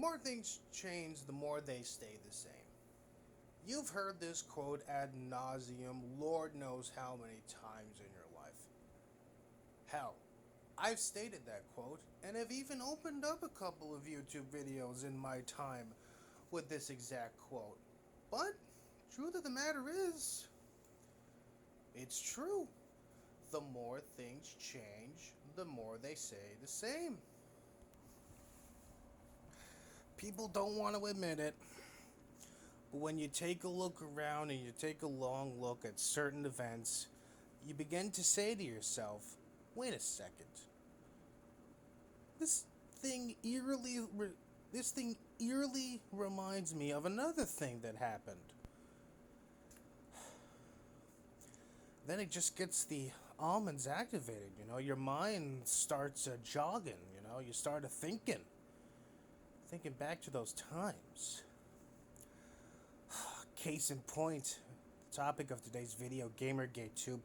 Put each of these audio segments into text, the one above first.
more things change, the more they stay the same. You've heard this quote ad nauseum, Lord knows how many times in your life. Hell, I've stated that quote and have even opened up a couple of YouTube videos in my time with this exact quote. But, truth of the matter is, it's true. The more things change, the more they say the same. People don't want to admit it, but when you take a look around and you take a long look at certain events, you begin to say to yourself, wait a second. This thing eerily this thing eerily reminds me of another thing that happened. Then it just gets the almonds activated, your mind starts jogging, you start thinking back to those times. Case in point, the topic of today's video, Gamergate 2.0.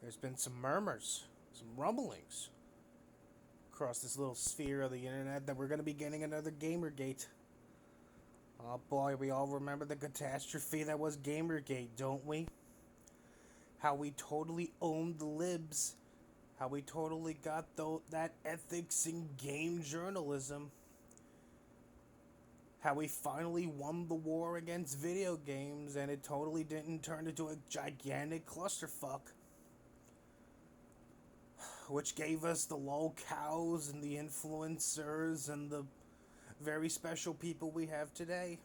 There's been some murmurs, some rumblings across this little sphere of the internet that we're going to be getting another Gamergate. Oh boy, we all remember the catastrophe that was Gamergate, don't we? How we totally owned the libs. How we totally got that ethics in game journalism. How we finally won the war against video games and it totally didn't turn into a gigantic clusterfuck. Which gave us the lol cows and the influencers and the very special people we have today.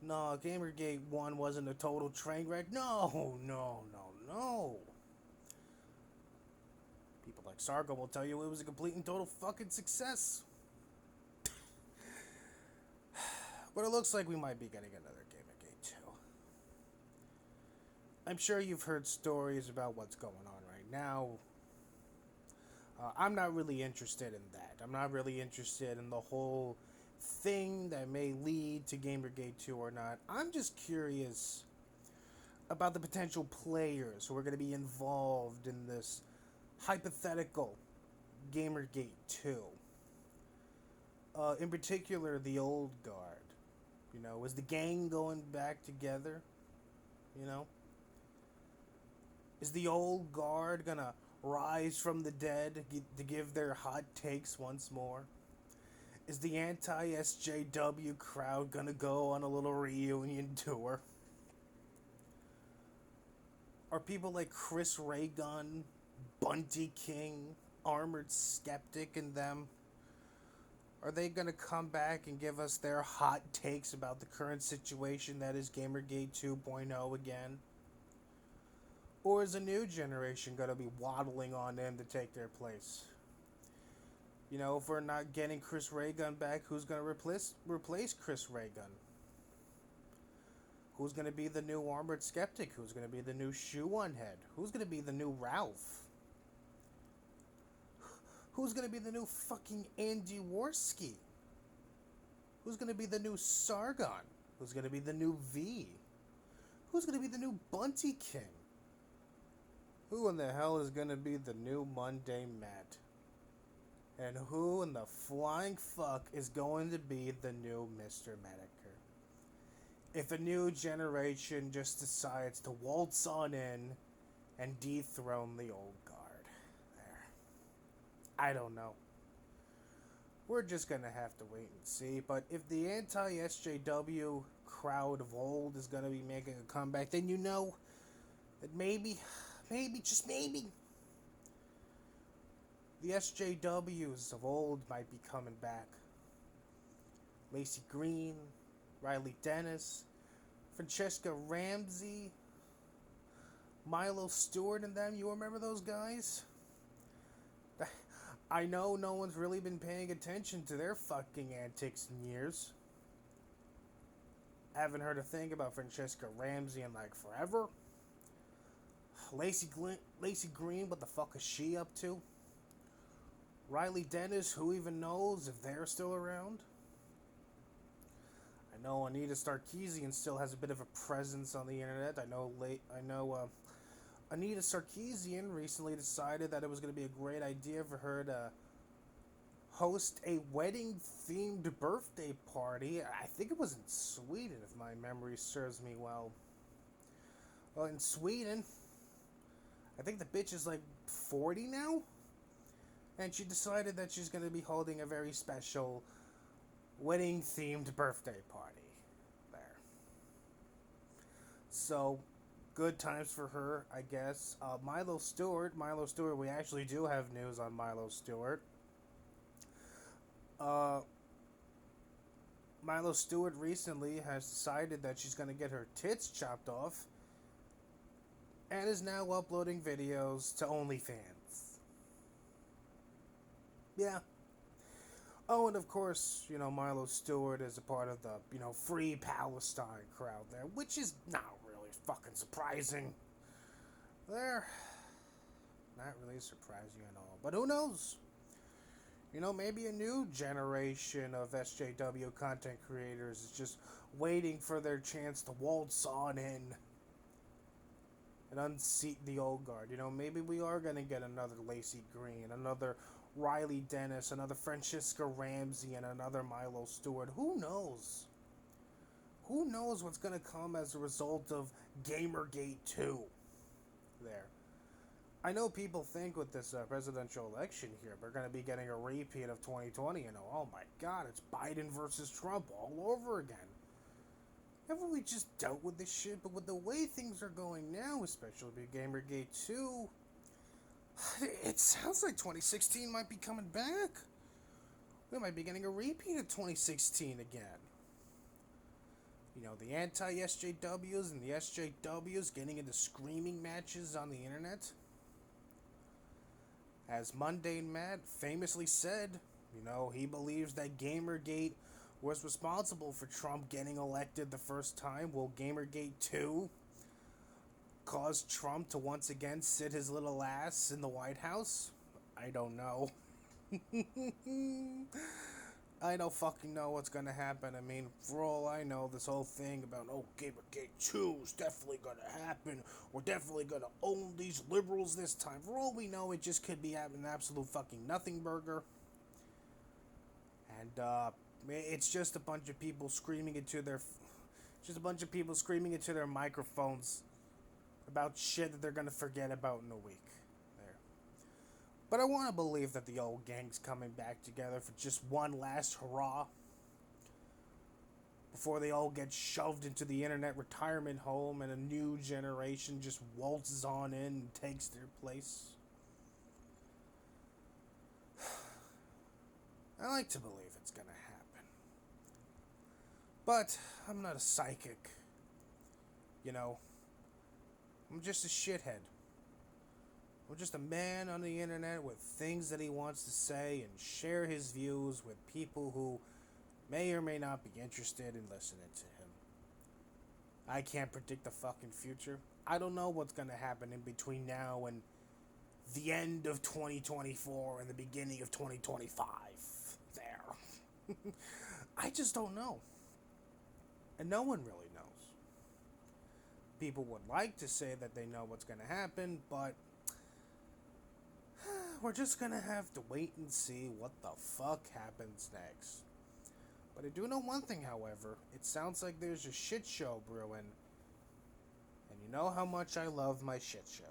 No, Gamergate 1 wasn't a total train wreck. No. People like Sargo will tell you it was a complete and total fucking success. But it looks like we might be getting another Gamergate 2. I'm sure you've heard stories about what's going on right now. I'm not really interested in that. I'm not really interested in the whole thing that may lead to Gamergate 2 or not. I'm just curious about the potential players who are going to be involved in this hypothetical Gamergate 2. In particular, the old guard. Is the gang going back together? Is the old guard gonna rise from the dead to give their hot takes once more? Is the anti-SJW crowd gonna go on a little reunion tour? Are people like Chris Raygun, Bunty King, Armored Skeptic, and them, are they gonna come back and give us their hot takes about the current situation that is Gamergate 2.0 again? Or is a new generation gonna be waddling on in to take their place? If we're not getting Chris Raygun back, who's gonna replace Chris Raygun? Who's gonna be the new Armored Skeptic? Who's gonna be the new Shoe One Head? Who's gonna be the new Ralph? Who's gonna be the new fucking Andy Worski? Who's gonna be the new Sargon? Who's gonna be the new V? Who's gonna be the new Bunty King? Who in the hell is gonna be the new Monday Matt? And who in the flying fuck is going to be the new Mr. Medicare? If a new generation just decides to waltz on in and dethrone the old guard. I don't know. We're just gonna have to wait and see. But if the anti-SJW crowd of old is gonna be making a comeback, then that maybe, just maybe, the SJWs of old might be coming back. Lacey Green, Riley Dennis, Francesca Ramsey, Milo Stewart and them. You remember those guys? I know no one's really been paying attention to their fucking antics in years. Haven't heard a thing about Francesca Ramsey in like forever. Lacey Green, what the fuck is she up to? Riley Dennis, who even knows if they're still around? I know Anita Sarkeesian still has a bit of a presence on the internet. I know Anita Sarkeesian recently decided that it was going to be a great idea for her to host a wedding-themed birthday party. I think it was in Sweden, if my memory serves me well. Well, in Sweden, I think the bitch is like 40 now, and she decided that she's going to be holding a very special wedding-themed birthday party there. So, good times for her, I guess. Milo Stewart, we actually do have news on Milo Stewart. Uh, Milo Stewart recently has decided that she's going to get her tits chopped off and is now uploading videos to OnlyFans. Yeah. Oh, and of course, Milo Stewart is a part of the, Free Palestine crowd there, which is not really fucking surprising. They're not really surprising at all. But who knows? Maybe a new generation of SJW content creators is just waiting for their chance to waltz on in and unseat the old guard. Maybe we are going to get another Lacey Green, another Riley Dennis, another Francisca Ramsey, and another Milo Stewart. Who knows? Who knows what's going to come as a result of Gamergate 2 there. I know people think with this presidential election here, we're going to be getting a repeat of 2020. Oh my God, it's Biden versus Trump all over again. Haven't we just dealt with this shit? But with the way things are going now, especially with Gamergate 2, it sounds like 2016 might be coming back. We might be getting a repeat of 2016 again. The anti-SJWs and the SJWs getting into screaming matches on the internet. As Mundane Matt famously said, he believes that Gamergate was responsible for Trump getting elected the first time. Will Gamergate 2 cause Trump to once again sit his little ass in the White House? I don't know. I don't fucking know what's gonna happen. I mean, for all I know, this whole thing about, Gamergate 2 is definitely gonna happen. We're definitely gonna own these liberals this time. For all we know, it just could be an absolute fucking nothing burger. And, it's just a bunch of people screaming into their microphones about shit that they're gonna forget about in a week. There. But I want to believe that the old gang's coming back together for just one last hurrah before they all get shoved into the internet retirement home and a new generation just waltzes on in and takes their place. I like to believe it's gonna happen. But I'm not a psychic. I'm just a shithead. I'm just a man on the internet with things that he wants to say and share his views with people who may or may not be interested in listening to him. I can't predict the fucking future. I don't know what's gonna happen in between now and the end of 2024 and the beginning of 2025. There. I just don't know. And no one really knows. People would like to say that they know what's gonna happen, but we're just gonna have to wait and see what the fuck happens next. But I do know one thing, however. It sounds like there's a shit show brewing. And you know how much I love my shit shows.